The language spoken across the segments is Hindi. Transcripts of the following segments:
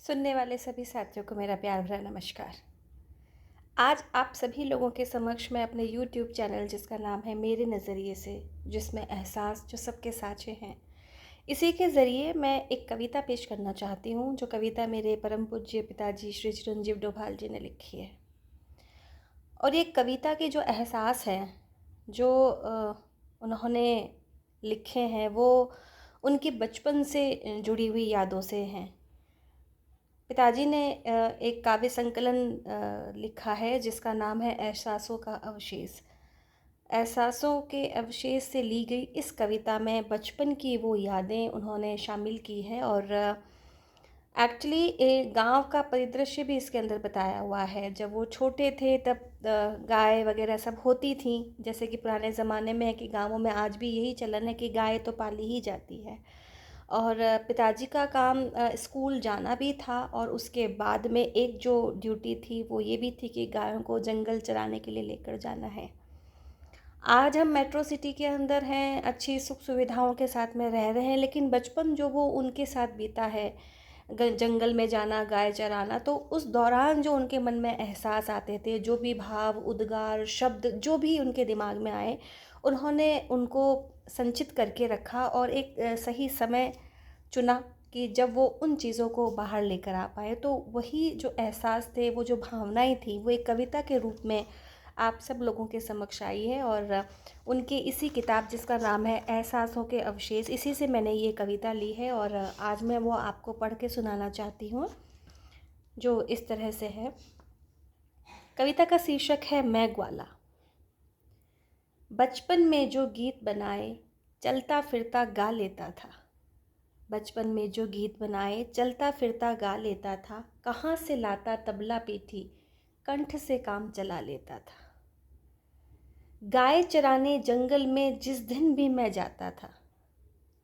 सुनने वाले सभी साथियों को मेरा प्यार भरा नमस्कार। आज आप सभी लोगों के समक्ष मैं अपने यूट्यूब चैनल जिसका नाम है मेरे नज़रिए से, जिसमें एहसास जो सबके साझे हैं, इसी के ज़रिए मैं एक कविता पेश करना चाहती हूँ, जो कविता मेरे परम पूज्य पिताजी श्री चिरंजीव डोभाल जी ने लिखी है। और ये कविता के जो एहसास हैं, जो उन्होंने लिखे हैं, वो उनके बचपन से जुड़ी हुई यादों से हैं। पिताजी ने एक काव्य संकलन लिखा है जिसका नाम है एहसासों का अवशेष। एहसासों के अवशेष से ली गई इस कविता में बचपन की वो यादें उन्होंने शामिल की हैं और एक्चुअली एक गांव का परिदृश्य भी इसके अंदर बताया हुआ है। जब वो छोटे थे तब गाय वगैरह सब होती थी, जैसे कि पुराने ज़माने में है कि गाँवों में आज भी यही चलन है कि गाय तो पाली ही जाती है। और पिताजी का काम स्कूल जाना भी था और उसके बाद में एक जो ड्यूटी थी वो ये भी थी कि गायों को जंगल चराने के लिए लेकर जाना है। आज हम मेट्रो सिटी के अंदर हैं, अच्छी सुख सुविधाओं के साथ में रह रहे हैं, लेकिन बचपन जो वो उनके साथ बीता है, जंगल में जाना, गाय चराना, तो उस दौरान जो उनके मन में एहसास आते थे, जो भी भाव, उद्गार, शब्द जो भी उनके दिमाग में आए, उन्होंने उनको संचित करके रखा और एक सही समय चुना कि जब वो उन चीज़ों को बाहर लेकर आ पाए। तो वही जो एहसास थे, वो जो भावनाएं थी, वो एक कविता के रूप में आप सब लोगों के समक्ष आई है। और उनकी इसी किताब जिसका नाम है एहसासों के अवशेष, इसी से मैंने ये कविता ली है और आज मैं वो आपको पढ़ के सुनाना चाहती हूँ, जो इस तरह से है। कविता का शीर्षक है मैं ग्वाला। बचपन में जो गीत बनाए चलता फिरता गा लेता था। बचपन में जो गीत बनाए चलता फिरता गा लेता था। कहाँ से लाता तबला पेठी, कंठ से काम चला लेता था। गाय चराने जंगल में जिस दिन भी मैं जाता था,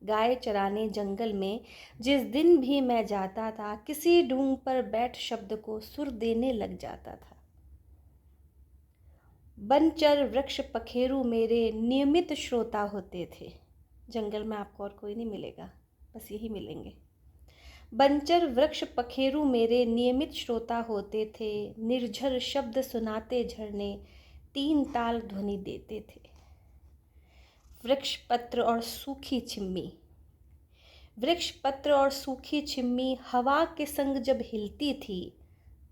गाय चराने जंगल में जिस दिन भी मैं जाता था, किसी ढूंढ पर बैठ शब्द को सुर देने लग जाता था। बनचर वृक्ष पखेरु मेरे नियमित श्रोता होते थे। जंगल में आपको और कोई नहीं मिलेगा, बस यही मिलेंगे। बनचर वृक्ष पखेरु मेरे नियमित श्रोता होते थे। निर्झर शब्द सुनाते झरने तीन ताल ध्वनि देते थे। वृक्ष पत्र और सूखी छिम्मी, वृक्ष पत्र और सूखी छिम्मी हवा के संग जब हिलती थी,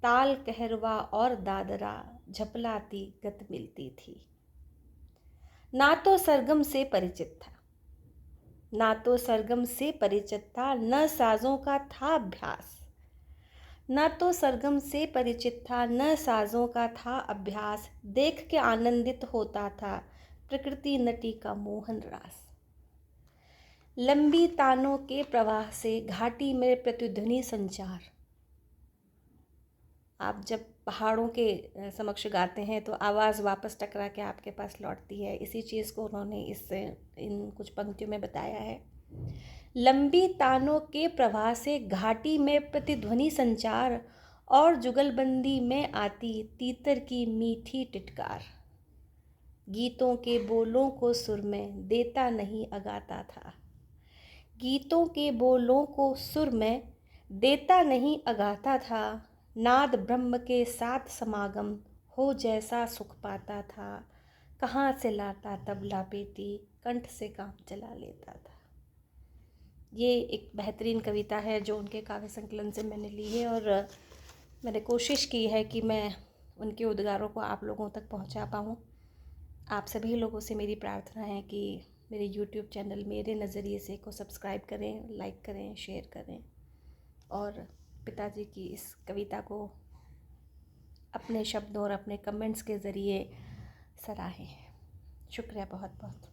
ताल कहरवा और दादरा झपलाती गत मिलती थी। ना तो सरगम से परिचित था, ना तो सरगम से परिचित था, न साजों का था अभ्यास। न तो सरगम से परिचित था, न साजों का था अभ्यास। देख के आनंदित होता था प्रकृति नटी का मोहन रास। लंबी तानों के प्रवाह से घाटी में प्रतिध्वनि संचार। आप जब पहाड़ों के समक्ष गाते हैं तो आवाज़ वापस टकरा के आपके पास लौटती है। इसी चीज़ को उन्होंने इन कुछ पंक्तियों में बताया है। लंबी तानों के प्रवाह से घाटी में प्रतिध्वनि संचार, और जुगलबंदी में आती तीतर की मीठी टिटकार। गीतों के बोलों को सुर में देता नहीं अगाता था, गीतों के बोलों को सुर में देता नहीं अगाता था। नाद ब्रह्म के साथ समागम हो जैसा सुख पाता था। कहाँ से लाता तबला पेटी, कंठ से काम चला लेता था। ये एक बेहतरीन कविता है जो उनके काव्य संकलन से मैंने ली है और मैंने कोशिश की है कि मैं उनके उद्गारों को आप लोगों तक पहुंचा पाऊँ। आप सभी लोगों से मेरी प्रार्थना है कि मेरे यूट्यूब चैनल मेरे नज़रिए से को सब्सक्राइब करें, लाइक करें, शेयर करें और पिताजी की इस कविता को अपने शब्दों और अपने कमेंट्स के ज़रिए सराहें। शुक्रिया बहुत बहुत।